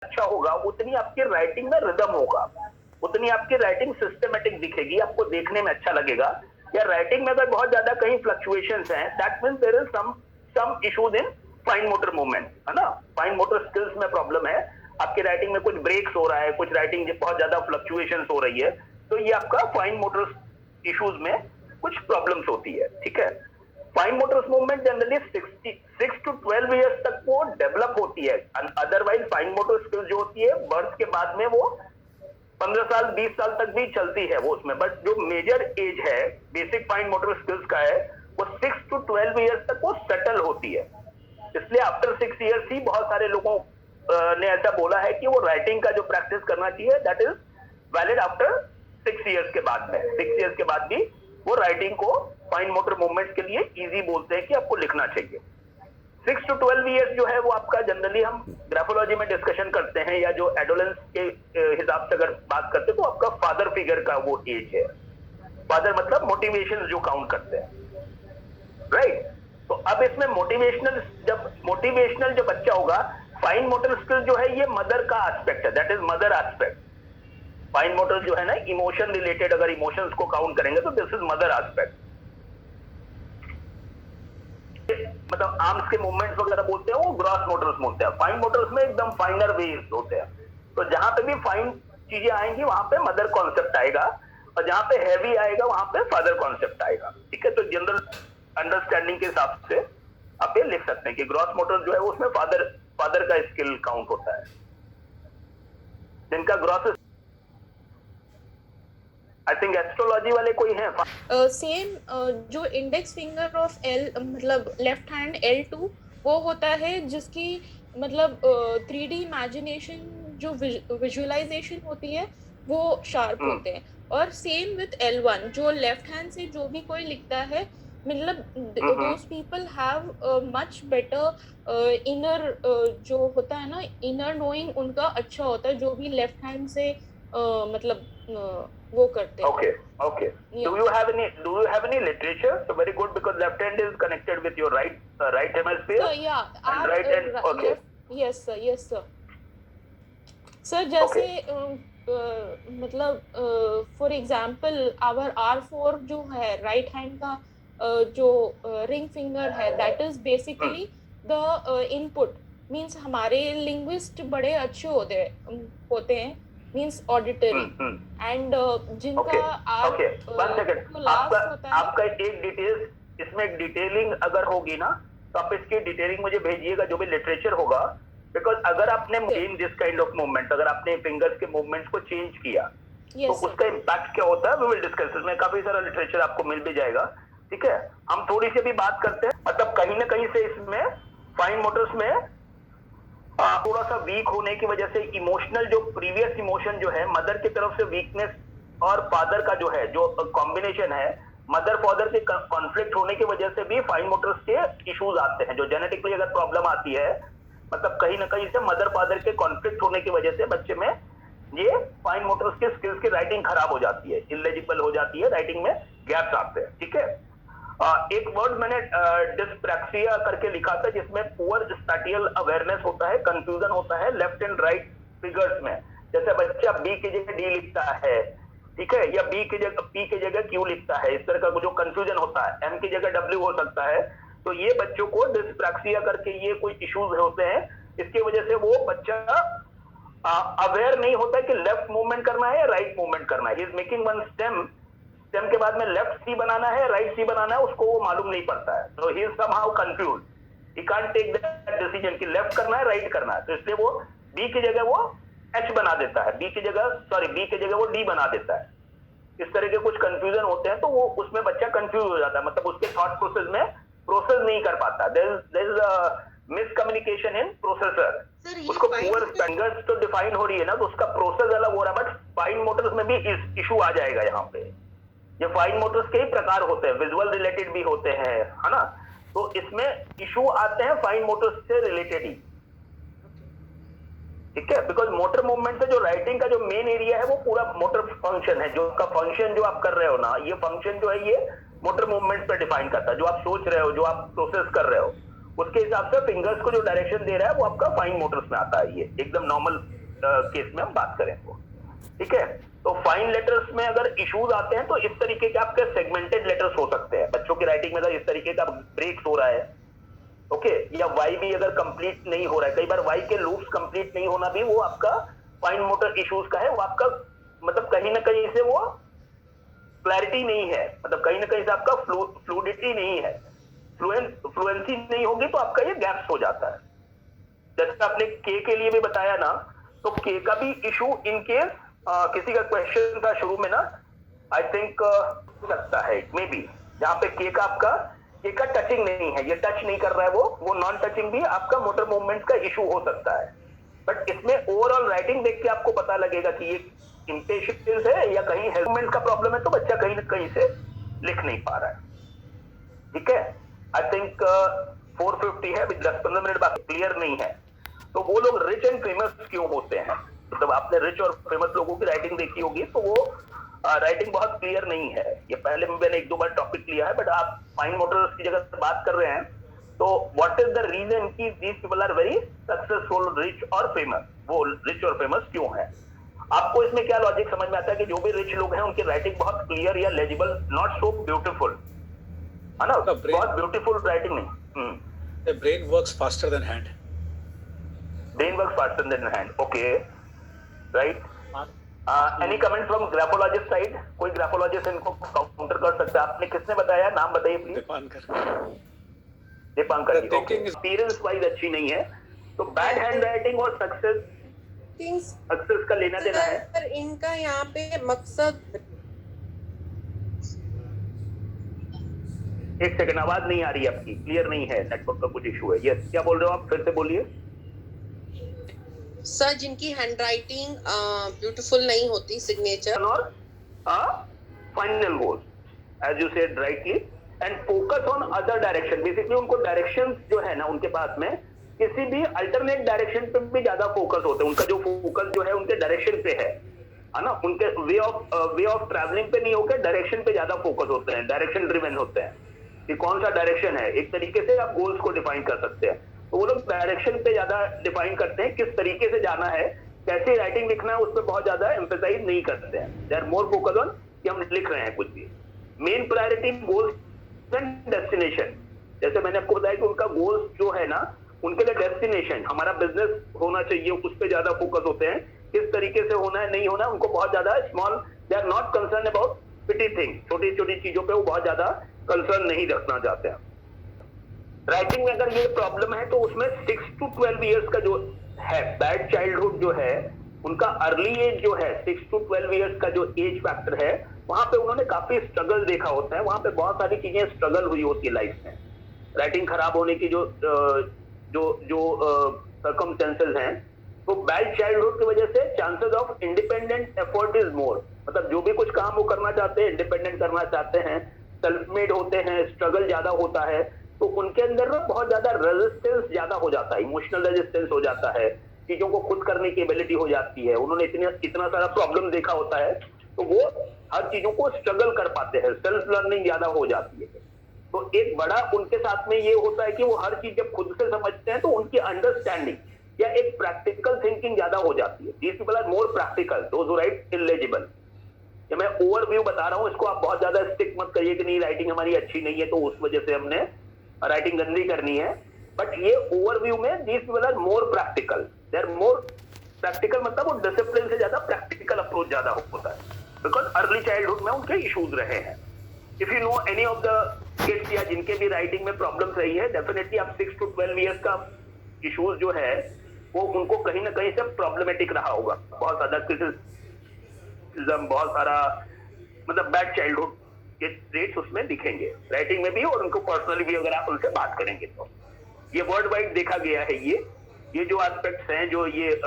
अच्छा होगा उतनी आपकी राइटिंग में रिदम होगा, उतनी आपकी राइटिंग सिस्टमेटिक दिखेगी, आपको देखने में अच्छा लगेगा। या राइटिंग में अगर बहुत ज्यादा कहीं फ्लक्चुएशंस हैं, that means there is some issues in fine motor movement, है ना। फाइन मोटर स्किल्स में प्रॉब्लम है, आपकी राइटिंग में कुछ ब्रेक्स हो रहा है, कुछ राइटिंग बहुत ज्यादा फ्लक्चुएशंस हो रही है, तो ये आपका फाइन मोटर इश्यूज में कुछ प्रॉब्लम्स होती है, ठीक है। Fine Motors movement generally 6 to 12 years तक वो डेवलप होती है। अदरवाइज फाइन मोटर स्किल्स जो होती है बर्थ के बाद में वो 15 साल 20 साल तक भी चलती है वो उसमें, बट जो मेजर एज है बेसिक फाइन मोटर स्किल्स का है वो 6 to 12 ईयर्स तक वो सेटल होती है। इसलिए आफ्टर 6 ईयर्स ही बहुत सारे लोगों ने ऐसा बोला है कि वो राइटिंग का जो प्रैक्टिस करना चाहिए that is valid after 6 years के बाद में। 6 ईयर्स के बाद भी वो राइटिंग को फाइन मोटर मूवमेंट के लिए इजी बोलते हैं कि आपको लिखना चाहिए। 6 to 12 ईयर्स जो है वो आपका जनरली हम ग्राफोलॉजी में डिस्कशन करते हैं, या जो एडोलेंस के हिसाब से अगर बात करते हैं तो आपका फादर फिगर का वो एज है। फादर मतलब मोटिवेशन जो काउंट करते हैं, राइट। तो अब इसमें मोटिवेशनल जो बच्चा होगा, फाइन मोटर स्किल जो है ये मदर का एस्पेक्ट है, that is mother aspect. Fine motor जो है ना इमोशन रिलेटेड, अगर इमोशंस को काउंट करेंगे तो दिस इज मदर एस्पेक्ट। मतलब आर्म्स के मूवमेंट्स वगैरह बोलते हैं वो ग्रॉस मोटर्स बोलते हैं। फाइन मोटर्स में एकदम फाइनर वेज होते हैं। तो जहां पे भी फाइन चीजें आएंगी वहां पे मदर कॉन्सेप्ट आएगा, और जहां पे हैवी आएगा वहां पे फादर कॉन्सेप्ट आएगा, ठीक है। तो जनरल अंडरस्टैंडिंग के हिसाब से आप ये लिख सकते हैं कि ग्रॉस मोटर जो है उसमें फादर का स्किल काउंट होता है, जिनका ग्रॉस आई थिंक एस्ट्रोलॉजी वाले कोई हैं। सेम जो इंडेक्स फिंगर ऑफ एल मतलब लेफ्ट हैंड L2 वो होता है जिसकी मतलब 3D इमेजिनेशन जो विजुअलाइजेशन होती है वो शार्प होते हैं। और सेम विथ L1 जो लेफ्ट हैंड से जो भी कोई लिखता है मतलब those people have much better inner जो होता है ना इनर नोइंग उनका अच्छा होता है जो भी लेफ्ट हैंड से मतलब वो करते हैं। Okay. Yeah. Do you have any literature? So very good, because left hand is connected with your right hemisphere. So yeah, And our right hand. Okay. left, yes sir, yes sir. Sir जैसे Okay. मतलब for example our R4 जो है right hand का जो ring finger है that is basically the input means हमारे linguist बड़े अच्छे होते हैं मींस ऑडिटरी एंड जिनका Okay. R Okay. One second. जो लास्ट होता है आपका एक डिटेल इसमें एक डिटेलिंग अगर होगी ना तो आप इसकी डिटेलिंग मुझे भेजिएगा जो भी लिटरेचर होगा, बिकॉज अगर आपने change this kind of movement, अगर आपने फिंगर्स के मूवमेंट्स को चेंज किया तो उसका इम्पैक्ट क्या होता है, वी विल डिस्कस। इसमें काफी सारा लिटरेचर आपको मिल भी जाएगा, ठीक है। हम थोड़ी सी भी बात करते हैं, मतलब कहीं ना कहीं से इसमें फाइन मोटर्स में थोड़ा सा वीक होने की वजह से इमोशनल जो प्रीवियस इमोशन जो है मदर की तरफ से वीकनेस और फादर का जो है जो कॉम्बिनेशन है मदर फादर के कॉन्फ्लिक्ट होने की वजह से भी फाइन मोटर्स के इश्यूज आते हैं। जो जेनेटिकली अगर प्रॉब्लम आती है, मतलब कहीं ना कहीं से मदर फादर के कॉन्फ्लिक्ट होने की वजह से बच्चे में ये फाइन मोटर्स के स्किल्स की राइटिंग खराब हो जाती है, इलेजिबल हो जाती है, राइटिंग में गैप्स आते हैं, ठीक है। एक वर्ड मैंने डिस्प्रैक्सिया करके लिखा था जिसमें पुअर स्पैटियल अवेयरनेस होता है, कंफ्यूजन होता है लेफ्ट एंड राइट फिगर्स में। जैसे बच्चा बी की जगह डी लिखता है, ठीक है, या बी की जगह पी की जगह क्यू लिखता है, इस तरह का जो कंफ्यूजन होता है, एम की जगह डब्ल्यू हो सकता है। तो ये बच्चों को डिस्प्रैक्सिया करके ये कोई इश्यूज होते हैं, इसकी वजह से वो बच्चा अवेयर नहीं होता है कि लेफ्ट मूवमेंट करना है या राइट मूवमेंट करना है। He is making one stem के बाद में लेफ्ट सी बनाना है राइट सी बनाना है, उसको वो मालूम नहीं पड़ता है। तो he is somehow confuse, he can't take that decision कि लेफ्ट करना है राइट करना है। तो इसलिए वो बी की जगह वो एच बना देता है, बी की जगह वो डी बना देता है। इस तरह के कुछ कंफ्यूजन होते हैं, तो वो उसमें बच्चा कंफ्यूज हो जाता है, मतलब उसके थॉट प्रोसेस में प्रोसेस नहीं कर पाता। There is miscommunication in processor. उसको पुअर फिंगर्स तो डिफाइन हो रही है ना, तो उसका प्रोसेस अलग हो रहा है, बट फाइन मोटर्स में भी इशू आ जाएगा यहाँ पे। ये फाइन मोटर्स के ही प्रकार होते हैं, विजुअल रिलेटेड भी होते हैं, है ना। तो इसमें इशू आते हैं फाइन मोटर्स से रिलेटेड ही, ठीक है। बिकॉज मोटर मूवमेंट से जो राइटिंग का जो मेन एरिया है वो पूरा मोटर फंक्शन है, जो का फंक्शन जो आप कर रहे हो ना, ये फंक्शन जो है ये मोटर मूवमेंट पर डिफाइन करता है। जो आप सोच रहे हो, जो आप प्रोसेस कर रहे हो, उसके हिसाब से फिंगर्स को जो डायरेक्शन दे रहा है वो आपका फाइन मोटर्स में आता है। ये एकदम नॉर्मल केस में हम बात करें तो, ठीक है। तो फाइन लेटर्स में अगर इश्यूज आते हैं तो इस तरीके के आपके सेगमेंटेड लेटर्स हो सकते हैं। बच्चों की राइटिंग में अगर इस तरीके का ब्रेक्स हो रहा है, ओके, या वाई भी अगर कंप्लीट नहीं हो रहा है, कई बार वाई के लूप्स कंप्लीट नहीं होना भी वो आपका फाइन मोटर इश्यूज का है। वो आपका मतलब कहीं ना कहीं से वो क्लैरिटी नहीं है, मतलब कहीं ना कहीं से आपका फ्लूडिटी नहीं है, फ्लुएंसी नहीं होगी तो आपका ये गैप्स हो जाता है। जैसे आपने के लिए भी बताया ना, तो के का भी इशू इन केस किसी का क्वेश्चन था शुरू में ना, आई थिंक सकता है मे बी, जहां पे के का आपका के का टचिंग नहीं है, ये टच नहीं कर रहा है, वो नॉन टचिंग भी आपका मोटर मूवमेंट का इशू हो सकता है। बट इसमें ओवरऑल राइटिंग देख के आपको पता लगेगा कि ये इम्पेशेंस है या कहीं मूवमेंट का प्रॉब्लम है, तो बच्चा कहीं ना कहीं से लिख नहीं पा रहा है, ठीक है। आई थिंक 450 है, 10-15 मिनट बाकी, क्लियर नहीं है। तो वो लोग रिच एंड फेमस क्यों होते हैं, मतलब आपने रिच और फेमस लोगों की राइटिंग देखी होगी, तो वो राइटिंग बहुत क्लियर नहीं है। ये पहले मैंने 1-2 बार टॉपिक लिया है, बट आप फाइन मोटर्स की जगह बात कर रहे हैं, तो व्हाट इज द रीजन कि these people are very successful, rich और फेमस, वो रिच और फेमस क्यों है? आपको इसमें क्या लॉजिक समझ में आता है कि जो भी रिच लोग हैं उनकी राइटिंग बहुत क्लियर या लेजिबल, नॉट सो ब्यूटीफुल, है ना, बहुत ब्यूटीफुल राइटिंग नहीं। The brain works faster than hand. Brain works faster than hand. Okay, right. Any comment from graphologist side? कोई graphologist इनको काउंटर कर सकता है? आपने किसने बताया, नाम बताइए please. Dipankar ji. Experience wise अच्छी नहीं है, तो बैड हैंड राइटिंग और सक्सेस का लेना देना है। पर इनका यहाँ पे मकसद, एक सेकंड, आवाज नहीं आ रही है आपकी, क्लियर नहीं है, नेटवर्क का कुछ इशू है। यस, क्या बोल रहे हो आप, फिर से बोलिए। सर जिनकी हैंडराइटिंग ब्यूटीफुल नहीं होती, सिग्नेचर और final goal as you said rightly, and focus on other direction. Basically उनको डायरेक्शन जो है ना उनके पास में, किसी भी अल्टरनेट डायरेक्शन पे भी ज्यादा फोकस होते हैं। उनका जो फोकस जो है उनके डायरेक्शन पे है ना, उनके वे ऑफ ट्रैवलिंग पे नहीं होकर डायरेक्शन पे ज्यादा फोकस होते हैं, डायरेक्शन ड्रिवन होते हैं कि कौन सा डायरेक्शन है। एक तरीके से आप गोल्स को डिफाइन कर सकते हैं, तो वो लोग डायरेक्शन पे ज्यादा डिफाइन करते हैं, किस तरीके से जाना है, कैसे राइटिंग लिखना है, उस पर बहुत ज्यादा एम्फेसाइज नहीं करते हैं। They are more focus on कि हम लिख रहे हैं कुछ भी। Main priority goals and destination, जैसे मैंने आपको बताया कि उनका गोल्स जो है ना, उनके लिए डेस्टिनेशन, हमारा बिजनेस होना चाहिए, उस पर ज्यादा फोकस होते हैं। किस तरीके से होना है, नहीं होना, उनको बहुत ज्यादा small, they are not concern about petty thing, छोटी छोटी चीजों पे वो बहुत ज्यादा कंसर्न नहीं रखना चाहते हैं। राइटिंग में अगर ये प्रॉब्लम है तो उसमें 6 to 12 इयर्स का जो है बैड चाइल्डहुड जो है, उनका अर्ली एज जो है 6 to 12 इयर्स का जो एज फैक्टर है, वहां पे उन्होंने काफी स्ट्रगल देखा होता है, वहां पे बहुत सारी चीजें स्ट्रगल हुई होती है लाइफ में। राइटिंग खराब होने की जो सर्कमस्टेंसेस हैं, तो बैड चाइल्डहुड की वजह से chances of independent effort is more, मतलब जो भी कुछ काम वो करना चाहते हैं, इंडिपेंडेंट करना चाहते हैं, सेल्फ मेड होते हैं, स्ट्रगल ज्यादा होता है, तो उनके अंदर ना बहुत ज्यादा रेजिस्टेंस ज्यादा हो जाता है, इमोशनल रेजिस्टेंस हो जाता है, चीजों को खुद करने की एबिलिटी हो जाती है। उन्होंने इतना सारा प्रॉब्लम देखा होता है, तो वो हर चीजों को स्ट्रगल कर पाते हैं, सेल्फ लर्निंग ज्यादा हो जाती है। तो एक बड़ा उनके साथ में ये होता है कि वो हर चीज जब खुद से समझते हैं तो उनकी अंडरस्टैंडिंग या एक प्रैक्टिकल थिंकिंग ज्यादा हो जाती है। These people are more practical, those who write illegible. ये मैं ओवरव्यू बता रहा हूं, इसको आप बहुत ज्यादा स्टिक मत करिए कि नहीं राइटिंग हमारी अच्छी नहीं है तो उस वजह से हमने राइटिंग गंदी करनी है। बट ये ओवरव्यू में these people are more practical, they are more practical, मतलब वो डिसिप्लिन से ज्यादा प्रैक्टिकल अप्रोच ज्यादा होता है, बिकॉज अर्ली चाइल्डहुड में उनके इश्यूज रहे हैं। If you know any of the kids या जिनके भी राइटिंग में प्रॉब्लम्स रही है, डेफिनेटली आप 6 to 12 इयर्स का इश्यूज जो है वो उनको कहीं ना कहीं से प्रॉब्लमेटिक रहा होगा, बहुत ज्यादा क्रिटिसिज्म, बहुत सारा मतलब बैड चाइल्डहुड के ट्रेट्स उसमें दिखेंगे राइटिंग में भी, और उनको पर्सनली भी अगर आप उनसे बात करेंगे तो। ये वर्ल्ड वाइड देखा गया है, ये जो एस्पेक्ट्स हैं, जो ये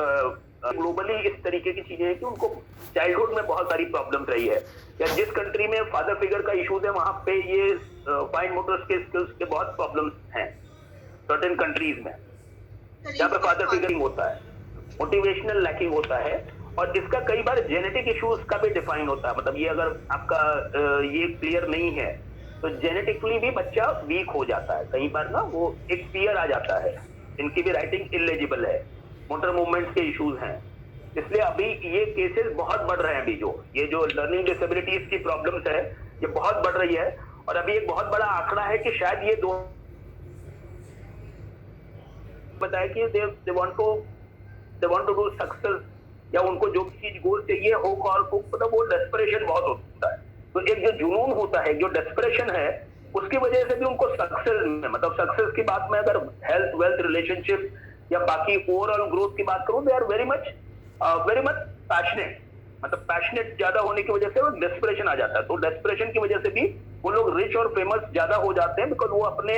ग्लोबली इस तरीके की चीजें हैं कि उनको चाइल्डहुड में बहुत सारी प्रॉब्लम्स रही है, या जिस कंट्री में फादर फिगर का इश्यूज है वहां पे ये फाइन मोटर्स के स्किल्स के बहुत प्रॉब्लम्स हैं सर्टेन कंट्रीज में, जहाँ पे फादर फिगरिंग होता है, मोटिवेशनल लैकिंग होता है, और इसका कई बार जेनेटिक इश्यूज का भी डिफाइन होता है। मतलब ये अगर आपका ये क्लियर नहीं है तो जेनेटिकली भी बच्चा वीक हो जाता है, कई बार ना वो एक फियर आ जाता है, इनकी भी राइटिंग इलेजिबल है, मोटर मूवमेंट्स के इश्यूज हैं, इसलिए अभी ये केसेस बहुत बढ़ रहे हैं। अभी ये जो लर्निंग डिसेबिलिटीज की प्रॉब्लम्स है ये बहुत बढ़ रही है, और अभी एक बहुत बड़ा आंकड़ा है कि शायद ये दो बताया कि they want to do success, या उनको जो चीज गोल चाहिए हो कॉल को, मतलब वो डेस्परेशन बहुत होता है। तो एक जो जुनून होता है, जो डेस्परेशन है, उसकी वजह से भी उनको सक्सेस में, मतलब सक्सेस की बात में अगर हेल्थ वेल्थ रिलेशनशिप या बाकी ओवरऑल ग्रोथ की बात करूं, they are very much passionate, मतलब पैशनेट ज्यादा होने की वजह से वो डेस्परेशन आ जाता है। तो डेस्परेशन की वजह से भी वो लोग रिच और फेमस ज्यादा हो जाते हैं, बिकॉज वो अपने